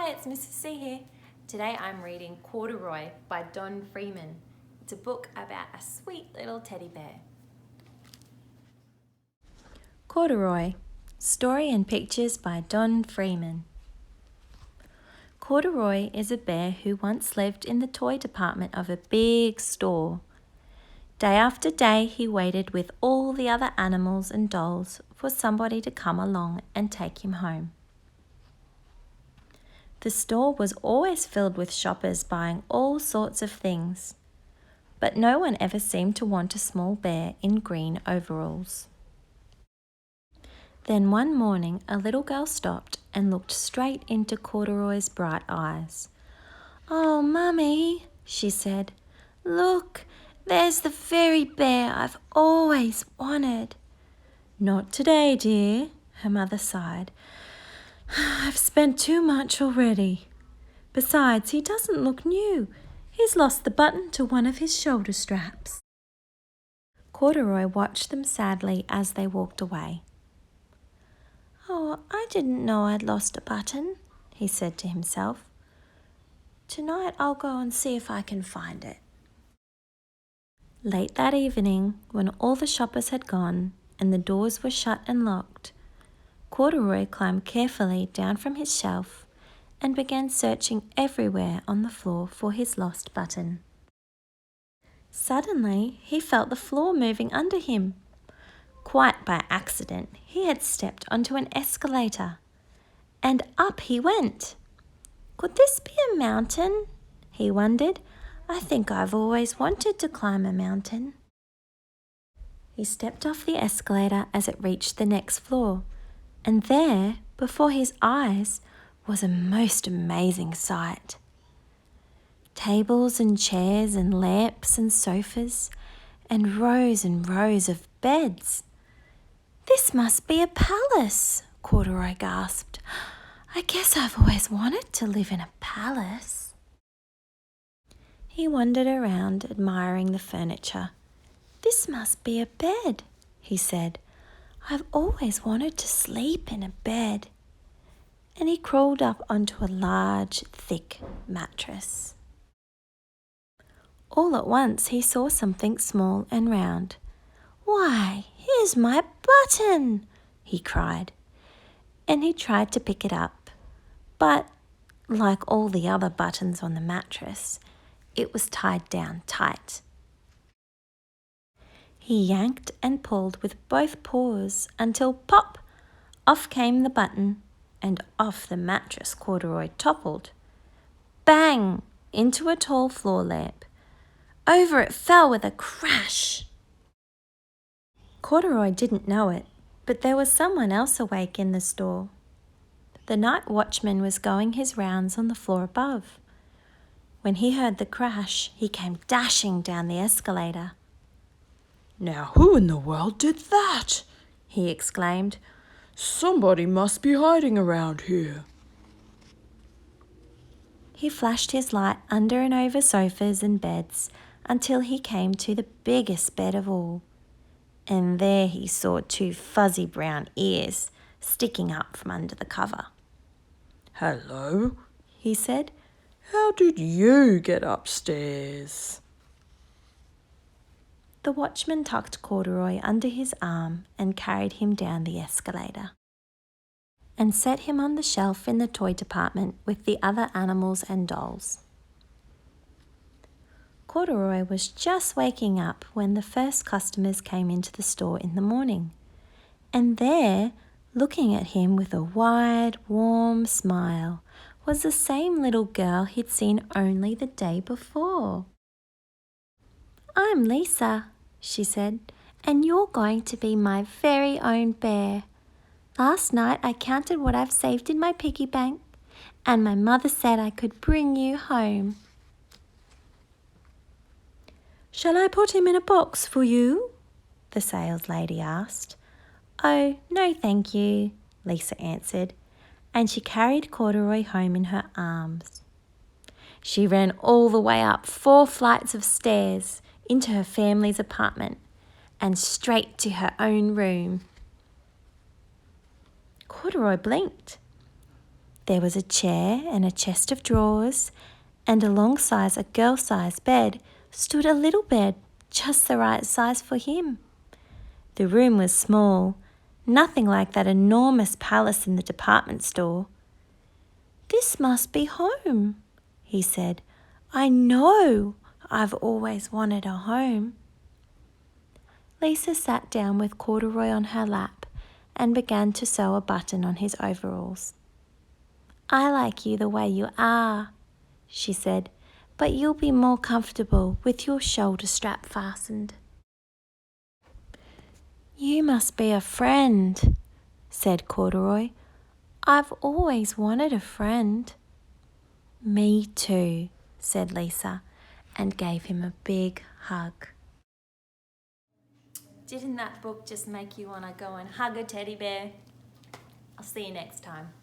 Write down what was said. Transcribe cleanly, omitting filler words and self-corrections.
Hi, it's Mrs. C here. Today I'm reading Corduroy by Don Freeman. It's a book about a sweet little teddy bear. Corduroy, story and pictures by Don Freeman. Corduroy is a bear who once lived in the toy department of a big store. Day after day he waited with all the other animals and dolls for somebody to come along and take him home. The store was always filled with shoppers buying all sorts of things, but no one ever seemed to want a small bear in green overalls. Then one morning a little girl stopped and looked straight into Corduroy's bright eyes. "Oh, Mummy," she said, "look, there's the very bear I've always wanted." "Not today, dear," her mother sighed. "I've spent too much already. Besides, he doesn't look new. He's lost the button to one of his shoulder straps." Corduroy watched them sadly as they walked away. "Oh, I didn't know I'd lost a button," he said to himself. "Tonight I'll go and see if I can find it." Late that evening, when all the shoppers had gone and the doors were shut and locked, Corduroy climbed carefully down from his shelf and began searching everywhere on the floor for his lost button. Suddenly, he felt the floor moving under him. Quite by accident, he had stepped onto an escalator, and up he went. Could this be a mountain? He wondered. I think I've always wanted to climb a mountain. He stepped off the escalator as it reached the next floor, and there, before his eyes, was a most amazing sight. Tables and chairs and lamps and sofas and rows of beds. "This must be a palace," Corduroy gasped. "I guess I've always wanted to live in a palace." He wandered around, admiring the furniture. "This must be a bed," he said. "I've always wanted to sleep in a bed." And he crawled up onto a large, thick mattress. All at once he saw something small and round. "Why, here's my button!" he cried. And he tried to pick it up, but, like all the other buttons on the mattress, it was tied down tight. He yanked and pulled with both paws until pop! Off came the button, and off the mattress Corduroy toppled. Bang! Into a tall floor lamp. Over it fell with a crash. Corduroy didn't know it, but there was someone else awake in the store. The night watchman was going his rounds on the floor above. When he heard the crash, he came dashing down the escalator. "Now who in the world did that?" he exclaimed. "Somebody must be hiding around here." He flashed his light under and over sofas and beds until he came to the biggest bed of all. And there he saw two fuzzy brown ears sticking up from under the cover. "Hello," he said. "How did you get upstairs?" The watchman tucked Corduroy under his arm and carried him down the escalator and set him on the shelf in the toy department with the other animals and dolls. Corduroy was just waking up when the first customers came into the store in the morning, and there, looking at him with a wide, warm smile, was the same little girl he'd seen only the day before. "I'm Lisa," she said, "and you're going to be my very own bear. Last night I counted what I've saved in my piggy bank, and my mother said I could bring you home." "Shall I put him in a box for you?" the sales lady asked. "Oh, no thank you," Lisa answered, and she carried Corduroy home in her arms. She ran all the way up 4 flights of stairs into her family's apartment and straight to her own room. Corduroy blinked. There was a chair and a chest of drawers, and alongside a girl-sized bed stood a little bed just the right size for him. The room was small, nothing like that enormous palace in the department store. "This must be home," he said. "I know I've always wanted a home." Lisa sat down with Corduroy on her lap and began to sew a button on his overalls. "I like you the way you are," she said, "but you'll be more comfortable with your shoulder strap fastened." "You must be a friend," said Corduroy. "I've always wanted a friend." "Me too," said Lisa, and gave him a big hug. Didn't that book just make you want to go and hug a teddy bear? I'll see you next time.